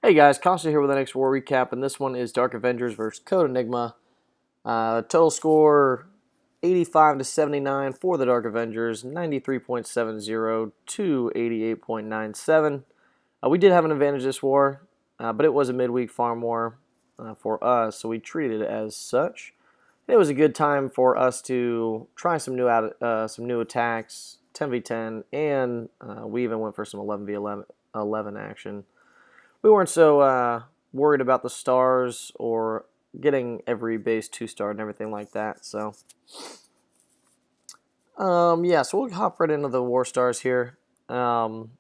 Hey guys, Costa here with the next war recap, and this one is Dark Avengers versus Code Enigma. Total score 85 to 79 for the Dark Avengers, 93.70 to 88.97. We did have an advantage this war, but it was a midweek farm war for us, so we treated it as such. It was a good time for us to try some new attacks, 10v10, and we even went for some 11v11 action. We weren't so worried about the stars or getting every base 2-star and everything like that. So, yeah, so we'll hop right into the war stars here. Code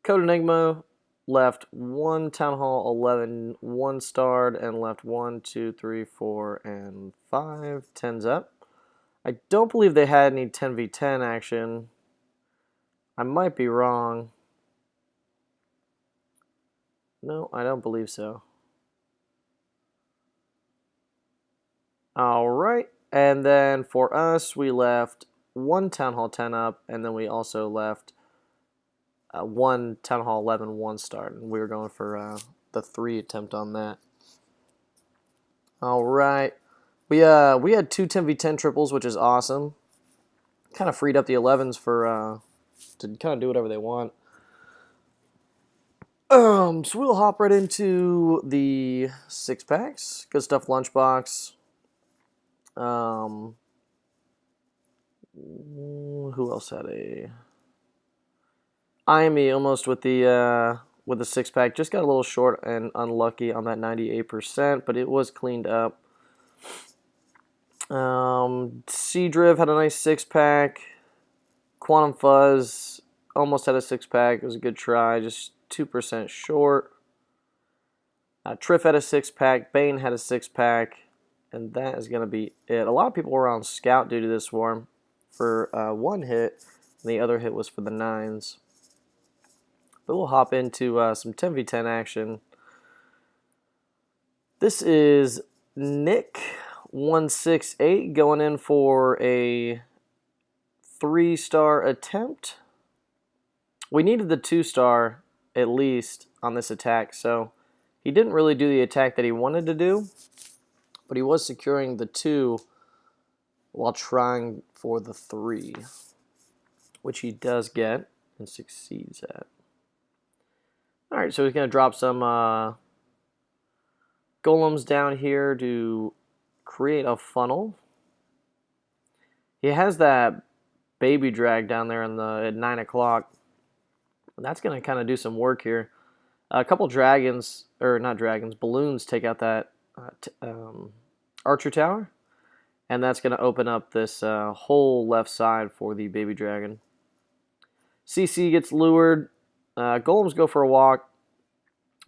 Enigma left one Town Hall 11 1-starred and left 1, 2, 3, 4, and 5 10s up. I don't believe they had any 10v10 action. I might be wrong. No, I don't believe so. Alright, and then for us, we left one Town Hall 10 up, and then we also left one Town Hall 11 1-star, and we were going for the 3 attempt on that. Alright, we had two 10v10 triples, which is awesome. Kind of freed up the 11s for to kind of do whatever they want. So we'll hop right into the 6-packs. Good stuff, lunchbox. Who else had a IME almost with the 6-pack? Just got a little short and unlucky on that 98%, but it was cleaned up. C-Driv had a nice 6-pack. Quantum Fuzz almost had a 6-pack. It was a good try, just 2% short. Triff had a 6-pack. Bane had a 6-pack. And that is going to be it. A lot of people were on scout duty this war for one hit, and the other hit was for the 9s. But we'll hop into some 10v10 action. This is Nick 168 going in for a 3-star attempt. We needed the 2-star at least on this attack, so he didn't really do the attack that he wanted to do. But he was securing the 2 while trying for the 3, which he does get and succeeds at. Alright, so he's going to drop some golems down here to create a funnel. He has that baby drag down there at 9 o'clock. And that's going to kind of do some work here. A couple dragons, or not dragons, balloons take out that archer tower, and that's going to open up this whole left side for the baby dragon. CC gets lured. Golems go for a walk.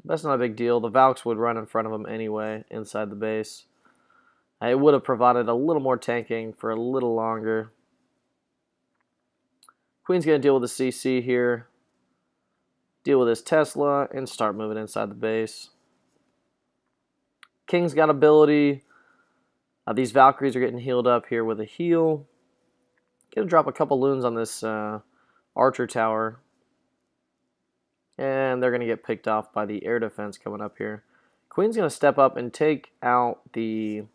That's not a big deal. The Valks would run in front of them anyway inside the base. It would have provided a little more tanking for a little longer. Queen's going to deal with the CC here. Deal with his Tesla and start moving inside the base. King's got ability. These Valkyries are getting healed up here with a heal. Gonna drop a couple loons on this archer tower. And they're gonna get picked off by the air defense coming up here. Queen's gonna step up and take out some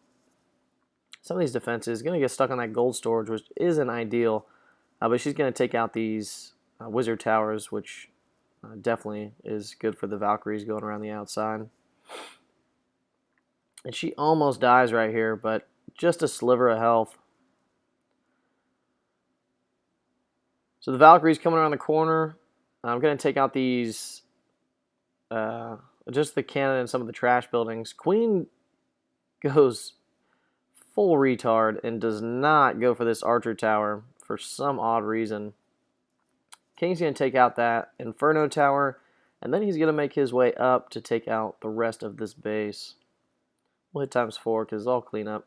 of these defenses. Gonna get stuck on that gold storage, which isn't ideal. But she's gonna take out these wizard towers, which definitely is good for the Valkyries going around the outside. And she almost dies right here, but just a sliver of health. So the Valkyrie's coming around the corner. I'm going to take out these, just the cannon and some of the trash buildings. Queen goes full retard and does not go for this archer tower for some odd reason. King's going to take out that Inferno tower, and then he's going to make his way up to take out the rest of this base. We'll hit ×4 because it's all clean up.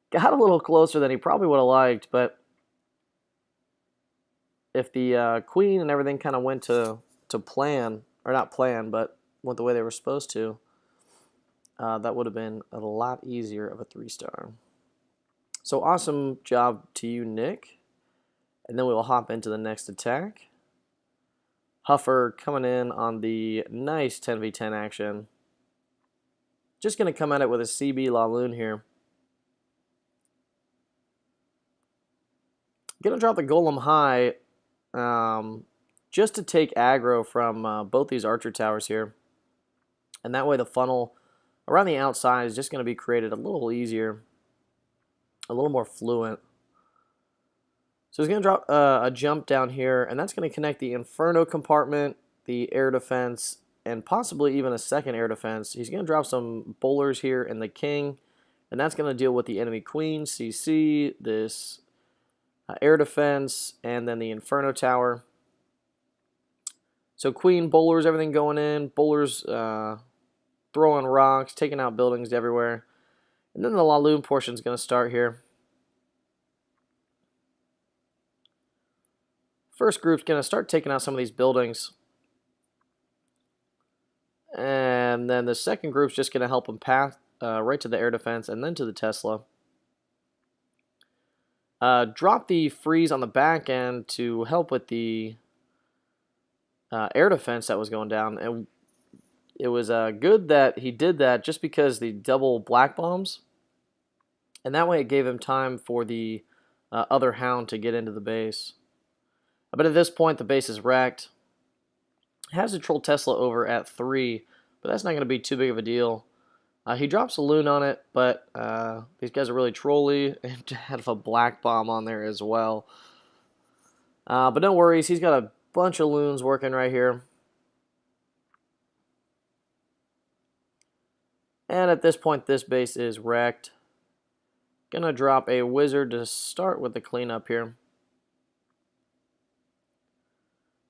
Got a little closer than he probably would have liked, but if the queen and everything kind of went to plan, or not plan, but went the way they were supposed to, that would have been a lot easier of a 3-star. So awesome job to you, Nick. And then we will hop into the next attack. Huffer coming in on the nice 10v10 action. Just going to come at it with a CB Laloon here. Going to drop the Golem high just to take aggro from both these archer towers here. And that way the funnel around the outside is just going to be created a little easier, a little more fluent. So he's going to drop a jump down here, and that's going to connect the Inferno compartment, the air defense, and possibly even a second air defense. He's going to drop some bowlers here in the King, and that's going to deal with the enemy Queen, CC, this air defense, and then the Inferno tower. So Queen, bowlers, everything going in. Bowlers throwing rocks, taking out buildings everywhere. And then the Laloon portion is going to start here. First group's going to start taking out some of these buildings. And then the second group's just going to help them path right to the air defense and then to the Tesla. Drop the freeze on the back end to help with the air defense that was going down. And it was good that he did that just because the double black bombs. And that way it gave him time for the other Hound to get into the base. But at this point, the base is wrecked. Has the Troll Tesla over at 3, but that's not going to be too big of a deal. He drops a loon on it, but these guys are really trolly and have a black bomb on there as well. But no worries, he's got a bunch of loons working right here. And at this point, this base is wrecked. Gonna drop a wizard to start with the cleanup here.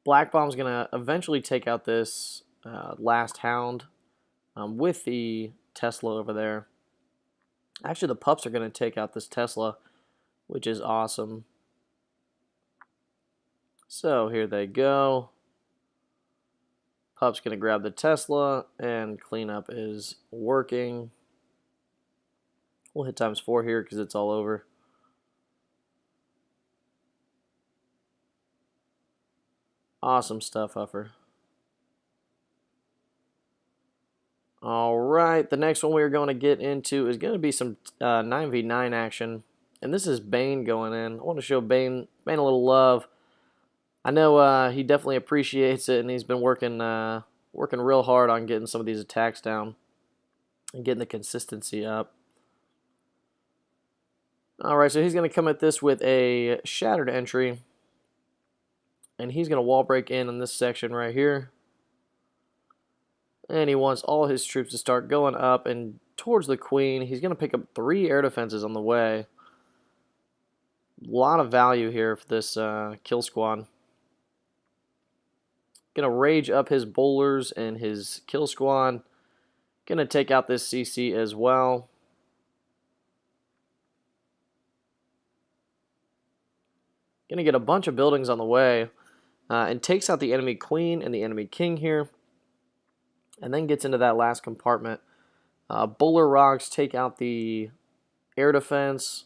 Black Bomb's going to eventually take out this last Hound with the Tesla over there. Actually, the pups are going to take out this Tesla, which is awesome. So here they go. Pup's going to grab the Tesla, and cleanup is working. We'll hit ×4 here because it's all over. Awesome stuff, Huffer. Alright, the next one we're going to get into is going to be some 9v9 action. And this is Bane going in. I want to show Bane a little love. I know he definitely appreciates it, and he's been working real hard on getting some of these attacks down and getting the consistency up. Alright, so he's going to come at this with a Shattered entry. And he's going to wall break in this section right here. And he wants all his troops to start going up and towards the Queen. He's going to pick up 3 air defenses on the way. A lot of value here for this kill squad. Going to rage up his bowlers and his kill squad. Going to take out this CC as well. Going to get a bunch of buildings on the way. And takes out the enemy Queen and the enemy King here. And then gets into that last compartment. Bowler rocks take out the air defense.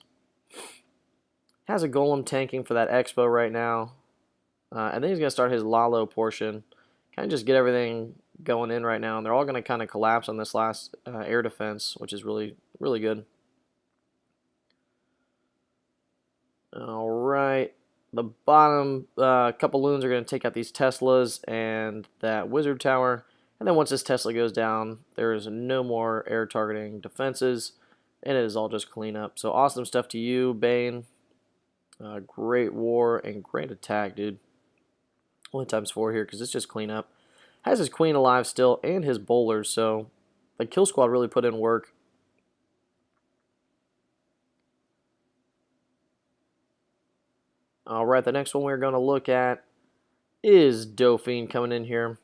Has a golem tanking for that expo right now. And then he's going to start his Lalo portion. Kind of just get everything going in right now. And they're all going to kind of collapse on this last air defense, which is really, really good. Alright. The bottom couple loons are going to take out these Teslas and that wizard tower. And then once this Tesla goes down, there is no more air targeting defenses. And it is all just cleanup. So awesome stuff to you, Bane. Great war and great attack, dude. Only ×4 here because it's just cleanup. Has his Queen alive still and his bowlers. So the kill squad really put in work. Alright, the next one we're going to look at is Dauphine coming in here.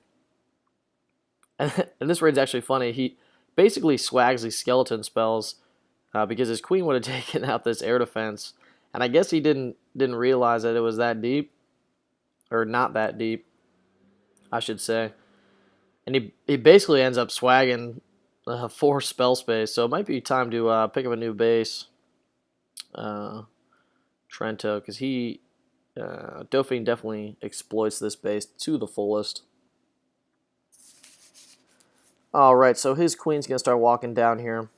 And this raid's actually funny. He basically swags these skeleton spells because his Queen would have taken out this air defense. And I guess he didn't realize that it was that deep. Or not that deep, I should say. And he basically ends up swagging 4 spell space. So it might be time to pick up a new base. Trento, because he Dauphine definitely exploits this base to the fullest. Alright, so his queen's going to start walking down here.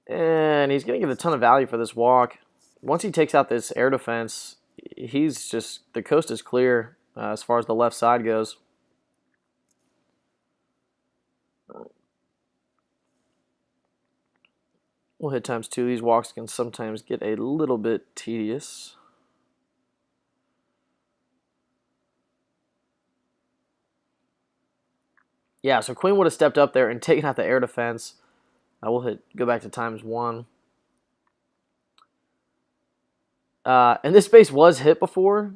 And he's going to get a ton of value for this walk. Once he takes out this air defense, he's just, the coast is clear as far as the left side goes. We'll hit ×2. These walks can sometimes get a little bit tedious. Yeah, so Queen would have stepped up there and taken out the air defense. We'll go back to ×1. And this base was hit before.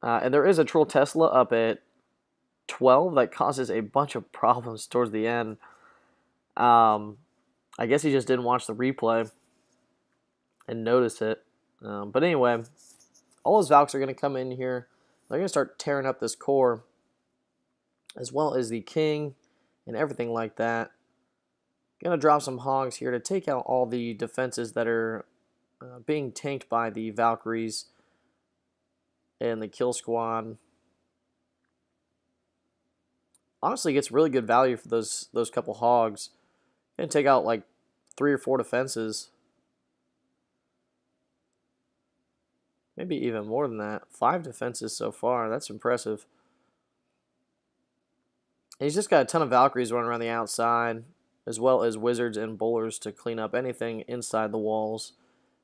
And there is a Troll Tesla up at 12 that causes a bunch of problems towards the end. I guess he just didn't watch the replay and notice it. But anyway, all his Valks are going to come in here. They're going to start tearing up this core, as well as the king and everything like that. Going to drop some hogs here to take out all the defenses that are being tanked by the Valkyries and the kill squad. Honestly, gets really good value for those couple hogs. Going to take out like 3 or 4 defenses. Maybe even more than that. 5 defenses so far. That's impressive. And he's just got a ton of Valkyries running around the outside, as well as wizards and bowlers to clean up anything inside the walls,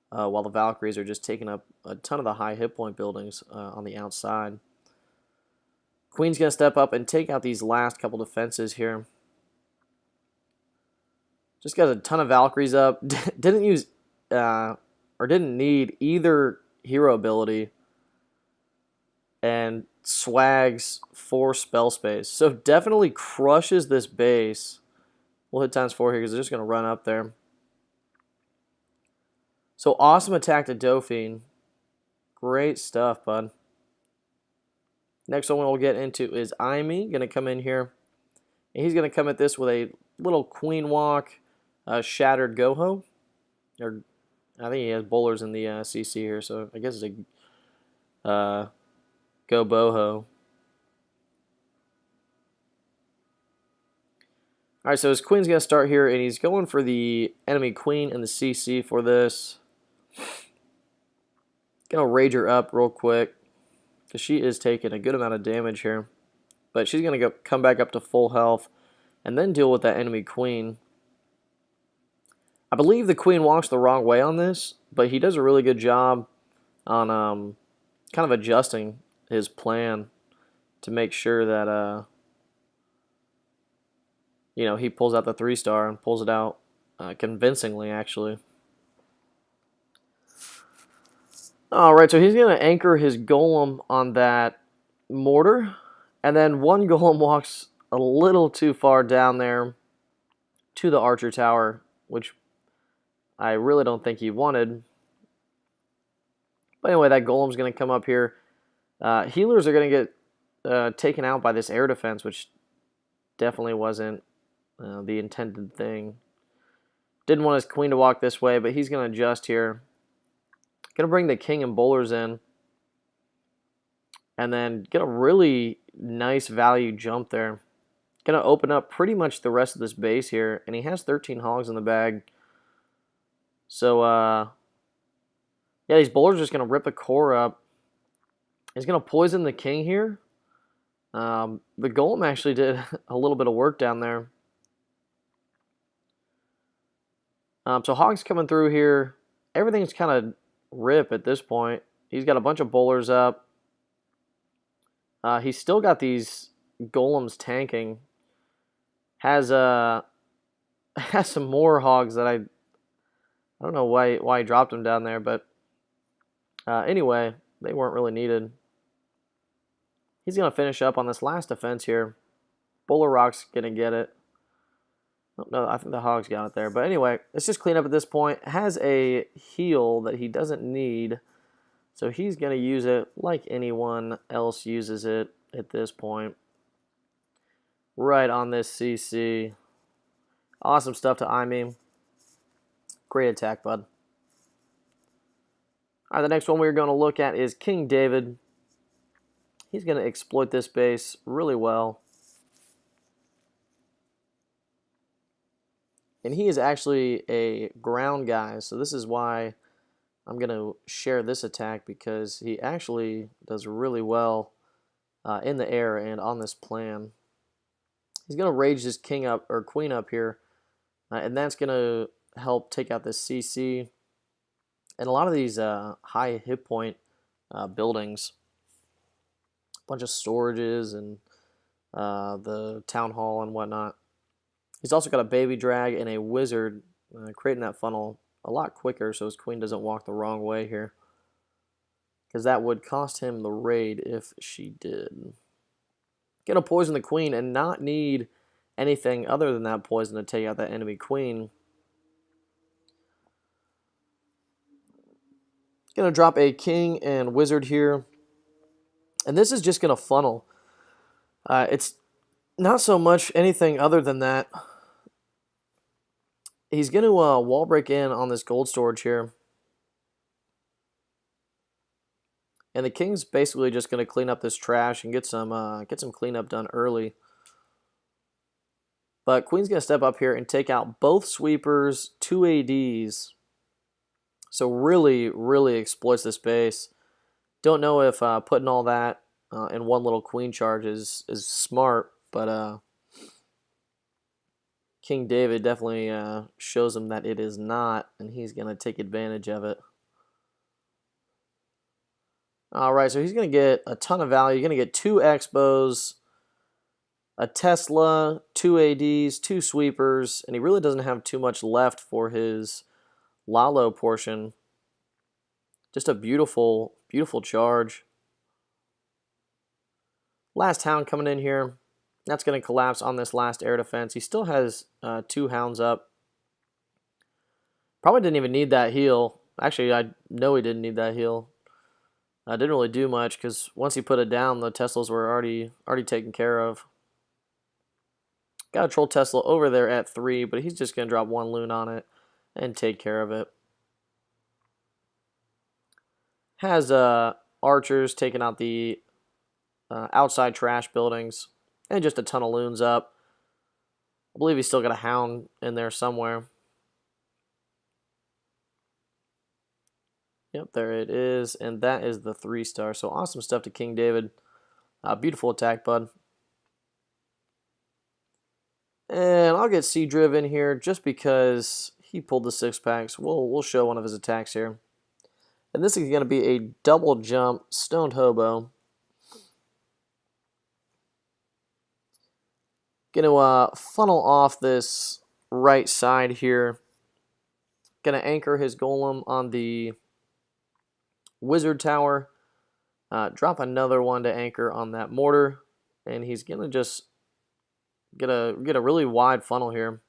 while the Valkyries are just taking up a ton of the high hit point buildings on the outside. Queen's going to step up and take out these last couple defenses here. Just got a ton of Valkyries up. Didn't use or didn't need either hero ability, and swags 4 spell space. So definitely crushes this base. We'll hit ×4 here because they're just going to run up there. So awesome attack to Dauphine. Great stuff, bud. Next one we'll get into is Enigma. Going to come in here. And he's going to come at this with a little queen walk, shattered Goho. Or I think he has bowlers in the CC here, so I guess it's a Go Boho. Alright, so his queen's going to start here, and he's going for the enemy queen in the CC for this. Going to rage her up real quick, because she is taking a good amount of damage here. But she's going to come back up to full health, and then deal with that enemy queen. I believe the queen walks the wrong way on this, but he does a really good job on kind of adjusting his plan to make sure that you know, he pulls out the 3-star and pulls it out convincingly, actually. Alright, so he's going to anchor his golem on that mortar, and then one golem walks a little too far down there to the archer tower, which I really don't think he wanted. But anyway, that golem's going to come up here. Healers are going to get taken out by this air defense, which definitely wasn't the intended thing. Didn't want his queen to walk this way, but he's going to adjust here. Going to bring the king and bowlers in. And then get a really nice value jump there. Going to open up pretty much the rest of this base here. And he has 13 hogs in the bag. So, yeah, these bowlers are just going to rip the core up. He's going to poison the king here. The golem actually did a little bit of work down there. So hogs coming through here. Everything's kind of rip at this point. He's got a bunch of bowlers up. He's still got these golems tanking. Has some more hogs that I don't know why he dropped them down there, but anyway, they weren't really needed. He's going to finish up on this last defense here. Bowler Rock's going to get it. Oh, no, I think the hogs got it there. But anyway, let's just clean up at this point. Has a heal that he doesn't need, so he's going to use it like anyone else uses it at this point. Right on this CC. Awesome stuff to Enigma. Great attack, bud. All right, the next one we're going to look at is King David. He's going to exploit this base really well. And he is actually a ground guy, so this is why I'm going to share this attack, because he actually does really well in the air and on this plan. He's going to rage this king up, or queen up here, and that's going to help take out this CC. And a lot of these high hit point buildings, a bunch of storages and the town hall and whatnot. He's also got a baby drag and a wizard, creating that funnel a lot quicker so his queen doesn't walk the wrong way here, because that would cost him the raid if she did. Gonna poison the queen and not need anything other than that poison to take out that enemy queen. Gonna drop a king and wizard here, and this is just gonna funnel. It's not so much anything other than that. He's going to wall break in on this gold storage here. And the king's basically just going to clean up this trash and get some cleanup done early. But queen's going to step up here and take out both sweepers, 2 ADs. So really, really exploits this base. Don't know if putting all that in one little queen charge is smart, but King David definitely shows him that it is not, and he's going to take advantage of it. Alright, so he's going to get a ton of value. You're going to get 2 Expos, a Tesla, 2 ADs, 2 sweepers, and he really doesn't have too much left for his Lalo portion. Just a beautiful, beautiful charge. Last hound coming in here. That's going to collapse on this last air defense. He still has 2 hounds up. Probably didn't even need that heal. Actually, I know he didn't need that heal. Didn't really do much, because once he put it down, the Teslas were already taken care of. Got a troll Tesla over there at 3, but he's just going to drop 1 loon on it and take care of it. Has archers taking out the outside trash buildings. And just a ton of loons up. I believe he's still got a hound in there somewhere. Yep, there it is. And that is the 3-star. So awesome stuff to King David. Beautiful attack, bud. And I'll get C-Driv in here just because he pulled the 6-packs. We'll show one of his attacks here. And this is going to be a double jump Stoned Hobo. Going to funnel off this right side here. Going to anchor his golem on the wizard tower. Drop another one to anchor on that mortar. And he's going to just get a really wide funnel here.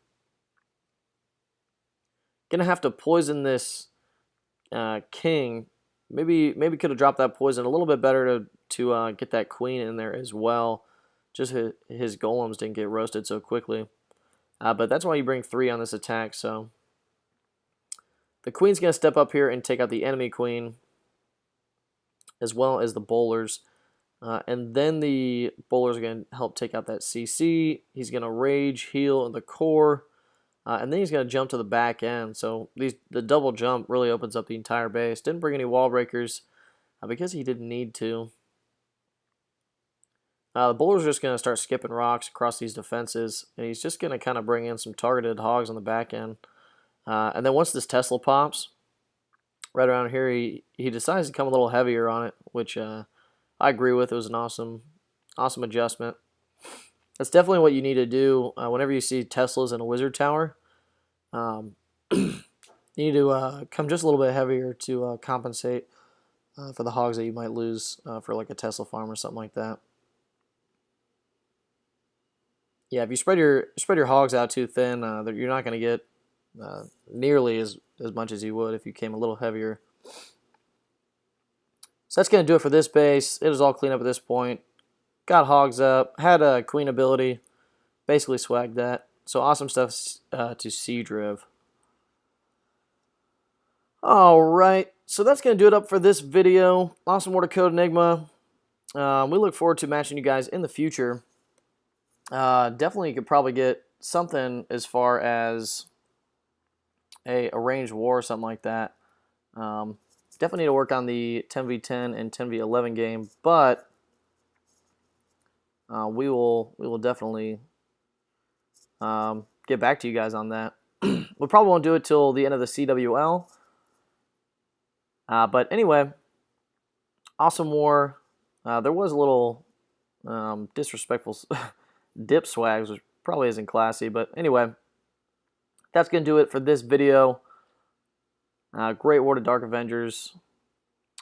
Going to have to poison this king. Maybe could have dropped that poison a little bit better to get that queen in there as well. Just his golems didn't get roasted so quickly. But that's why you bring 3 on this attack. So the queen's going to step up here and take out the enemy queen, as well as the bowlers. And then the bowlers are going to help take out that CC. He's going to rage, heal in the core. And then he's going to jump to the back end. So the double jump really opens up the entire base. Didn't bring any wall breakers because he didn't need to. The bowler's just going to start skipping rocks across these defenses, and he's just going to kind of bring in some targeted hogs on the back end. And then once this Tesla pops, right around here, he decides to come a little heavier on it, which I agree with. It was an awesome adjustment. That's definitely what you need to do whenever you see Teslas in a wizard tower. You need to come just a little bit heavier to compensate for the hogs that you might lose for like a Tesla farm or something like that. Yeah, if you spread your hogs out too thin, you're not going to get nearly as much as you would if you came a little heavier. So that's going to do it for this base. It was all clean up at this point. Got hogs up, had a queen ability, basically swagged that. So awesome stuff to C-Driv. Alright, so that's going to do it up for this video. Awesome War to Code Enigma. We look forward to matching you guys in the future. Definitely could probably get something as far as a arranged war or something like that. Definitely need to work on the 10v10 and 10v11 game, but we will definitely get back to you guys on that. We probably won't do it till the end of the CWL. But anyway, awesome war. There was a little disrespectful dip swags, which probably isn't classy. But anyway, that's going to do it for this video. Great war to Darc Avengers.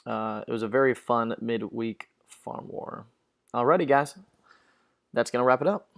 It was a very fun midweek farm war. Alrighty, guys. That's going to wrap it up.